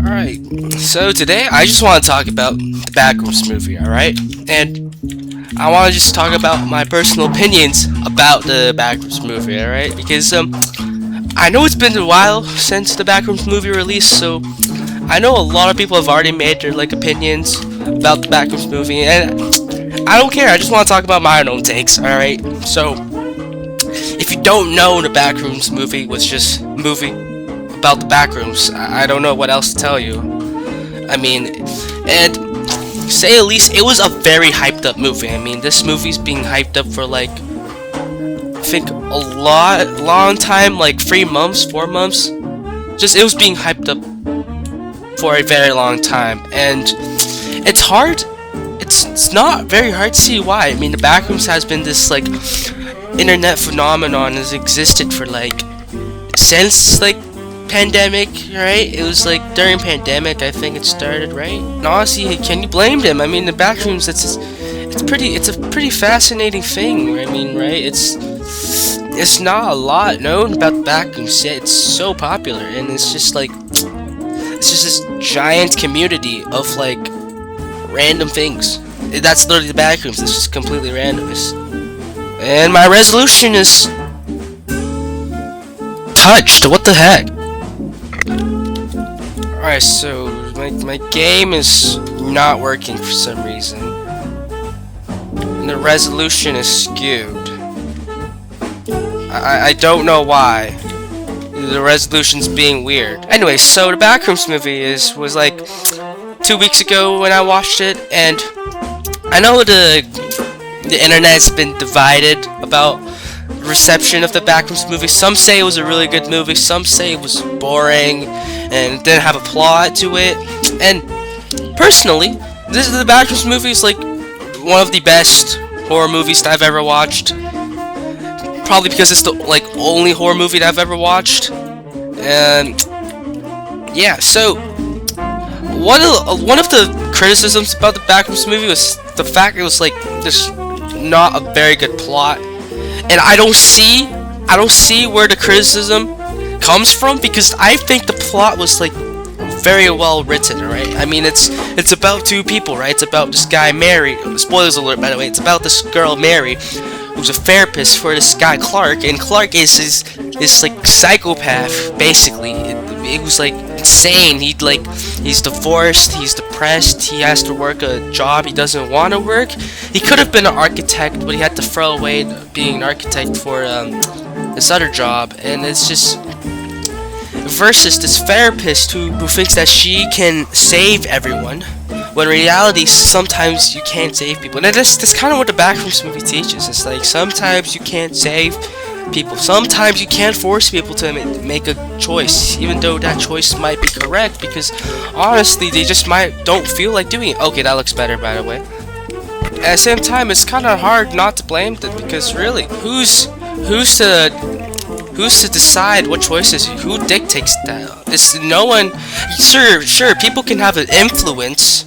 Alright, so today I just want to talk about the Backrooms movie, alright? And I want to just talk about my personal opinions about the Backrooms movie, alright? Because, I know it's been a while since the Backrooms movie released, so I know a lot of people have already made their, opinions about the Backrooms movie, and I don't care, I just want to talk about my own takes, alright? So, if you don't know, the Backrooms movie was just a movie about the Backrooms. I don't know what else to tell you. I mean, and say at least it was a very hyped up movie. I mean, this movie's being hyped up for I think long time, 3 months, 4 months. Just it was being hyped up for a very long time, and it's hard. It's not very hard to see why. I mean, the Backrooms has been this internet phenomenon, has existed for since pandemic, right? It was during pandemic, I think it started, right? And honestly, can you blame them? I mean, the Backrooms, it's a pretty fascinating thing. I mean, right? It's not a lot known about the Backrooms yet. It's so popular, and it's just this giant community of random things. That's literally the Backrooms. It's just completely random. And my resolution is touched. What the heck? Alright, so my game is not working for some reason. And the resolution is skewed. I don't know why. The resolution's being weird. Anyway, so the Backrooms movie was 2 weeks ago when I watched it, and I know the internet's been divided about reception of the Backrooms movie. Some say it was a really good movie, some say it was boring and didn't have a plot to it. And personally, the Backrooms movie is one of the best horror movies that I've ever watched. Probably because it's the only horror movie that I've ever watched. And yeah, so one of the criticisms about the Backrooms movie was the fact it was just not a very good plot. And I don't see where the criticism comes from, because I think the plot was very well written, right? I mean, it's about two people, right? It's about this guy Mary. Spoilers alert, by the way. It's about this girl Mary, who's a therapist for this guy Clark, and Clark is this psychopath basically. It was insane. He's divorced, he's depressed, he has to work a job he doesn't want to work. He could have been an architect, but he had to throw away being an architect for this other job. And it's just versus this therapist who thinks that she can save everyone, when in reality sometimes you can't save people. And that's kind of what the Backrooms movie teaches. It's sometimes you can't save people. Sometimes you can't force people to make a choice, even though that choice might be correct, because honestly they just don't feel like doing it. Okay, that looks better, by the way. At the same time, it's kind of hard not to blame them, because really, who's to decide what choices? Who dictates that? It's no one. Sure, people can have an influence,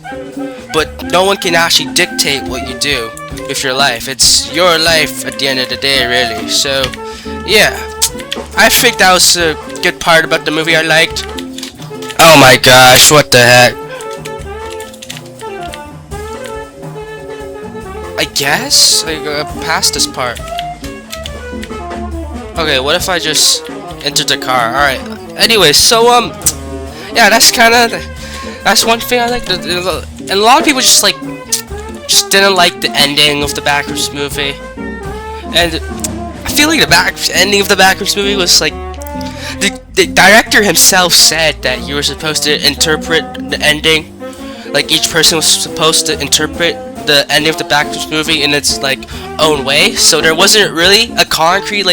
but no one can actually dictate what you do with your life. It's your life at the end of the day, really. So, yeah, I think that was a good part about the movie I liked. Oh my gosh, what the heck? I guess I passed this part. Okay, what if I just entered the car? Alright. Anyway, so yeah, that's one thing I liked. And a lot of people just didn't like the ending of the Backrooms movie. And I feel like the ending of the Backrooms movie was the director himself said that you were supposed to interpret the ending. Each person was supposed to interpret the ending of the Backrooms movie in its own way. So there wasn't really a concrete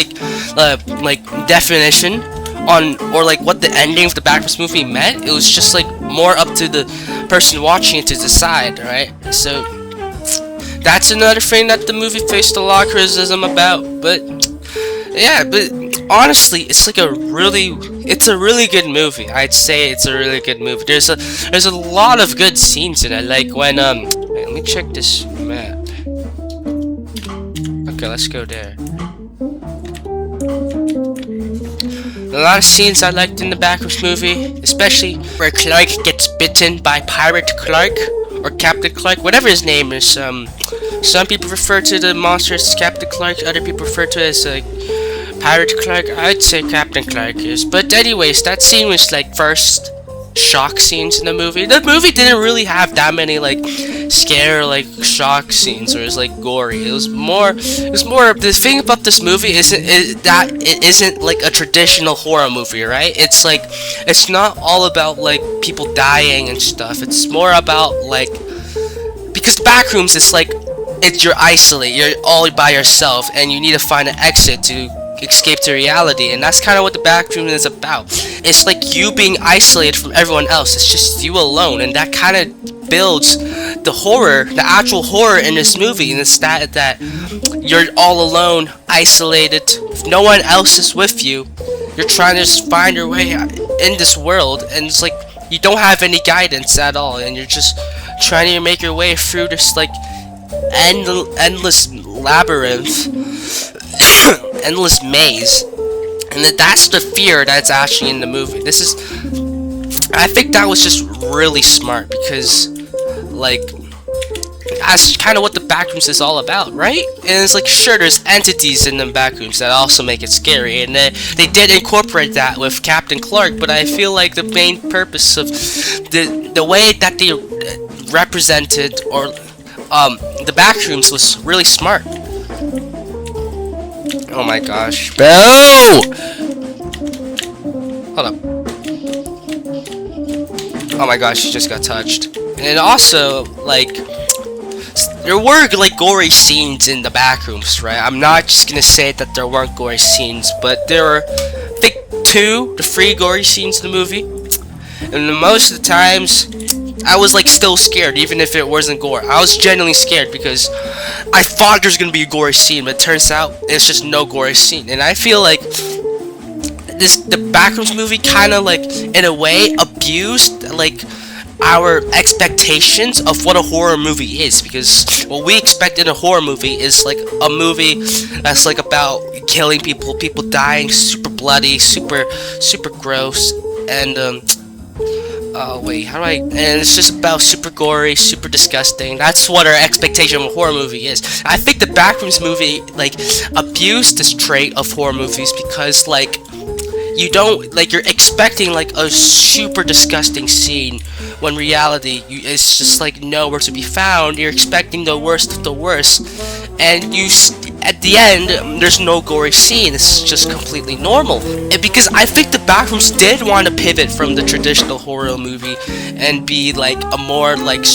definition on what the ending of the Backrooms movie meant. It was just more up to the person watching it to decide, right? So that's another thing that the movie faced a lot of criticism about. But yeah, but honestly, it's a really good movie. I'd say it's a really good movie. There's a lot of good scenes in it. When wait, let me check this map. Okay, let's go there. A lot of scenes I liked in the Backrooms movie, especially where Clark gets bitten by Pirate Clark, or Captain Clark, whatever his name is. Some people refer to the monster as Captain Clark, other people refer to it as Pirate Clark. I'd say Captain Clark is. But anyways, that scene was like first shock scenes in the movie. The movie didn't really have that many like scare like shock scenes or it was like gory. It was more the thing about this movie isn't that it isn't like a traditional horror movie, right? It's like it's not all about like people dying and stuff. It's more about like because Backrooms is like you're isolated, you're all by yourself and you need to find an exit to escape to reality, and that's kind of what the Backrooms is about. It's like you being isolated from everyone else. It's just you alone, and that kind of builds the horror, the actual horror in this movie. And it's that you're all alone, isolated. If no one else is with you, you're trying to just find your way in this world, and it's like you don't have any guidance at all, and you're just trying to make your way through this like endless labyrinth. Endless maze, and that's the fear that's actually in the movie. I think that was just really smart because like that's kind of what the Backrooms is all about, right? And it's like sure there's entities in the Backrooms that also make it scary, and they did incorporate that with Captain Clark, but I feel like the main purpose of the way that they represented or the Backrooms was really smart. Oh my gosh. Boo! Hold up. Oh my gosh, she just got touched. And also, like, there were, like, gory scenes in the Backrooms, right? I'm not just gonna say that there weren't gory scenes, but there were, I think, 2 to 3 gory scenes in the movie. And most of the times, I was like still scared, even if it wasn't gore. I was genuinely scared because I thought there's gonna be a gory scene, but it turns out it's just no gory scene. And I feel like the Backrooms movie kind of like in a way abused like our expectations of what a horror movie is, because what we expect in a horror movie is like a movie that's like about killing people, people dying, super bloody, super gross, and and it's just about super gory, super disgusting. That's what our expectation of a horror movie is. I think the Backrooms movie, like, abused this trait of horror movies because, like, you're expecting, like, a super disgusting scene when reality, it's just, like, nowhere to be found. You're expecting the worst of the worst, and at the end, there's no gory scene. It's just completely normal. And because I think the Backrooms did want to pivot from the traditional horror movie and be like a more like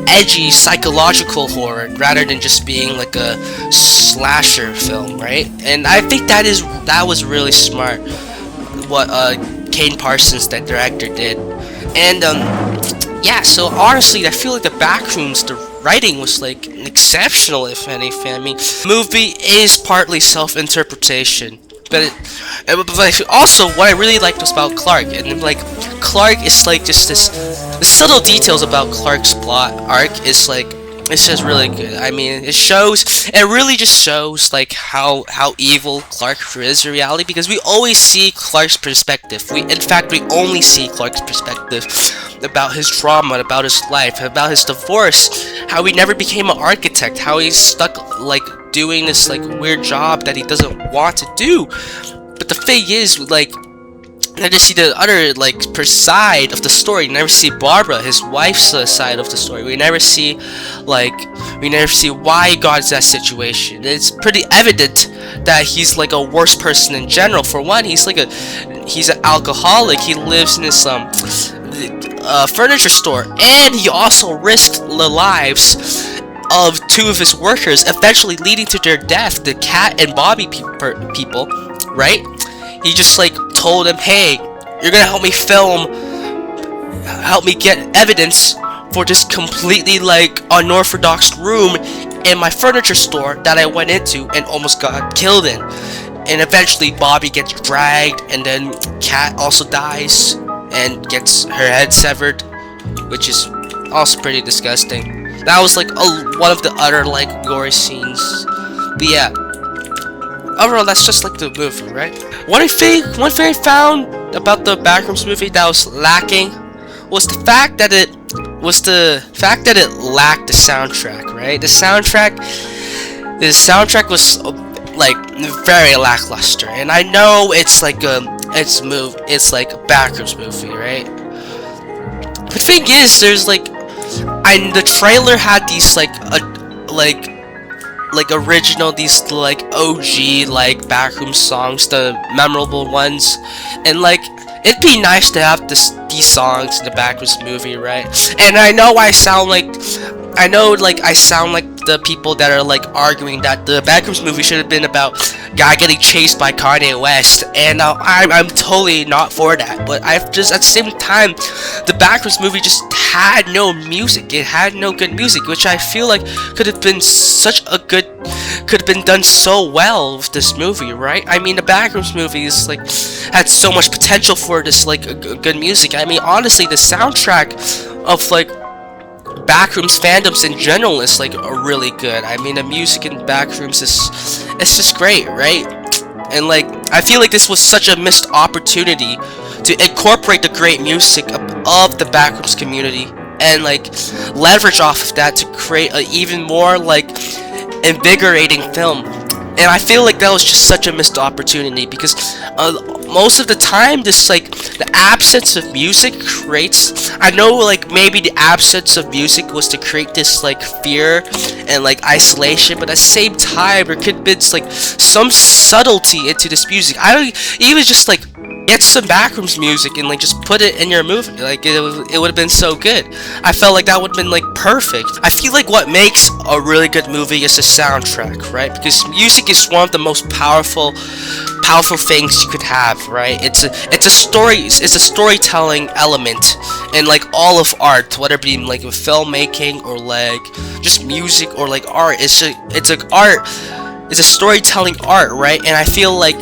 edgy psychological horror rather than just being like a slasher film, right? And I think that was really smart what Kane Parsons, that director, did. And yeah, so honestly, I feel like the Backrooms, the writing was like exceptional, if anything. I mean, the movie is partly self-interpretation, but also what I really liked was about Clark, and like Clark is like just the subtle details about Clark's plot arc is like it's just really good. I mean, it really just shows like how evil Clark is in reality, because we always see Clark's perspective. In fact, we only see Clark's perspective about his trauma, about his life, about his divorce, how he never became an architect, how he's stuck like doing this like weird job that he doesn't want to do. But the thing is, like, you never see the other like side of the story. You never see Barbara, his wife's side of the story. We never see why he got into that situation. It's pretty evident that he's like a worse person in general. For one, he's an alcoholic. He lives in this furniture store, and he also risked the lives of 2 of his workers, eventually leading to their death. The Cat and Bobby people, right? He just like told him, hey, you're gonna help me get evidence for this completely like unorthodox room in my furniture store that I went into and almost got killed in. And eventually Bobby gets dragged, and then Cat also dies and gets her head severed, which is also pretty disgusting. That was like one of the other like gory scenes. But yeah, overall that's just like the movie, right? one thing I found about the Backrooms movie that was lacking was the fact that it lacked the soundtrack, right? The soundtrack was like very lackluster, and I know it's like a Backrooms movie, right? But the thing is, there's like, the trailer had these original, these like OG like Backrooms songs, the memorable ones, and like it'd be nice to have these songs in the Backrooms movie, right? And I know I sound like the people that are like arguing that the Backrooms movie should have been about guy getting chased by Kanye West, and I'm totally not for that. But I've just, at the same time, the Backrooms movie just had no music. It had no good music, which I feel like could have been done so well with this movie, right? I mean, the Backrooms movie is like had so much potential for this like good music. I mean, honestly, the soundtrack of like Backrooms fandoms in general is like really good. I mean, the music in Backrooms it's just great, right? And like, I feel like this was such a missed opportunity to incorporate the great music of the Backrooms community and like leverage off of that to create an even more like invigorating film. And I feel like that was just such a missed opportunity, because most of the time, this like the absence of music creates, I know like maybe the absence of music was to create this like fear and like isolation, but at the same time there could have been like some subtlety into this music. I don't even just like get some Backrooms music and like just put it in your movie. Like it would have been so good. I felt like that would have been like perfect. I feel like what makes a really good movie is the soundtrack, right? Because music is one of the most powerful things you could have, right? It's a storytelling element in like all of art, whether it be like with filmmaking or like just music or like art. It's a storytelling art, right? And I feel like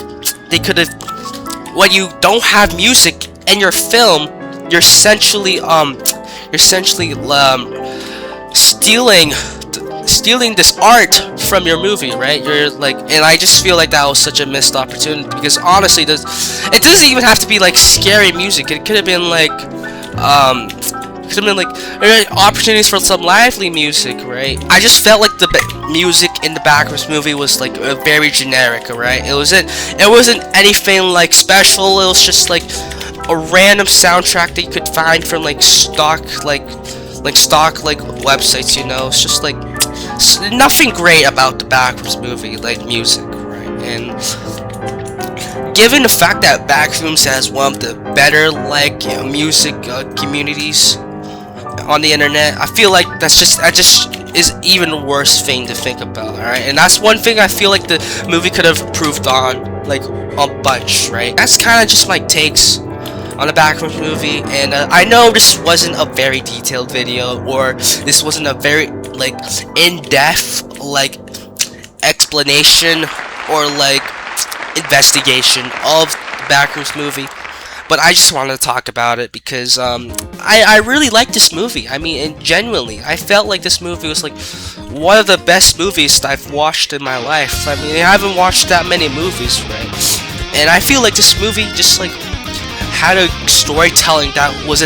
they could have, when you don't have music in your film, you're essentially stealing this art from your movie, right? You're like, and I just feel like that was such a missed opportunity, because honestly, it doesn't even have to be like scary music. It could have been like opportunities for some lively music, right? I just felt like the music in the Backrooms movie was like very generic, right? It wasn't anything like special. It was just like a random soundtrack that you could find from like stock websites, you know. It's just like nothing great about the Backrooms movie, like music, right? And given the fact that Backrooms has one of the better like music communities on the internet, I feel like that just is even worse thing to think about, alright? And that's one thing I feel like the movie could have improved on, like, a bunch, right? That's kind of just my takes on the Backrooms movie, and I know this wasn't a very detailed video, or this wasn't a very, like, in-depth, like, explanation, or, like, investigation of the Backrooms movie. But I just wanted to talk about it because I really like this movie. I mean, and genuinely, I felt like this movie was like one of the best movies that I've watched in my life. I mean, I haven't watched that many movies, right? And I feel like this movie just like had a storytelling that was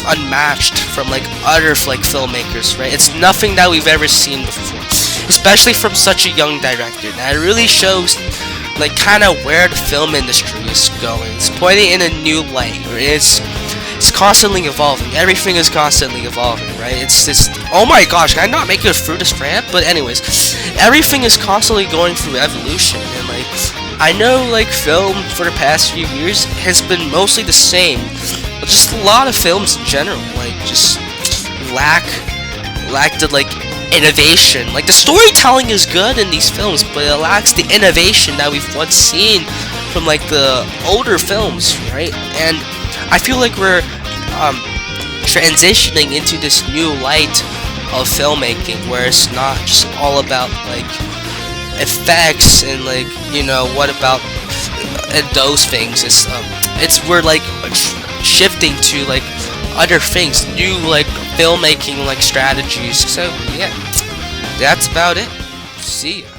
unmatched from like other like filmmakers, right? It's nothing that we've ever seen before, especially from such a young director. And it really shows like kind of where the film industry is going. It's pointing in a new light. It's constantly evolving. Everything is constantly evolving, right? It's this. Oh my gosh, can I not make it through this rant? But anyways, everything is constantly going through evolution, and like I know like film for the past few years has been mostly the same, but just a lot of films in general like just lack the like innovation. Like the storytelling is good in these films, but it lacks the innovation that we've once seen from like the older films, right? And I feel like we're transitioning into this new light of filmmaking where it's not just all about like effects and like, you know, what about those things. It's we're like shifting to like other things, new like filmmaking like strategies. So yeah, that's about it. See ya.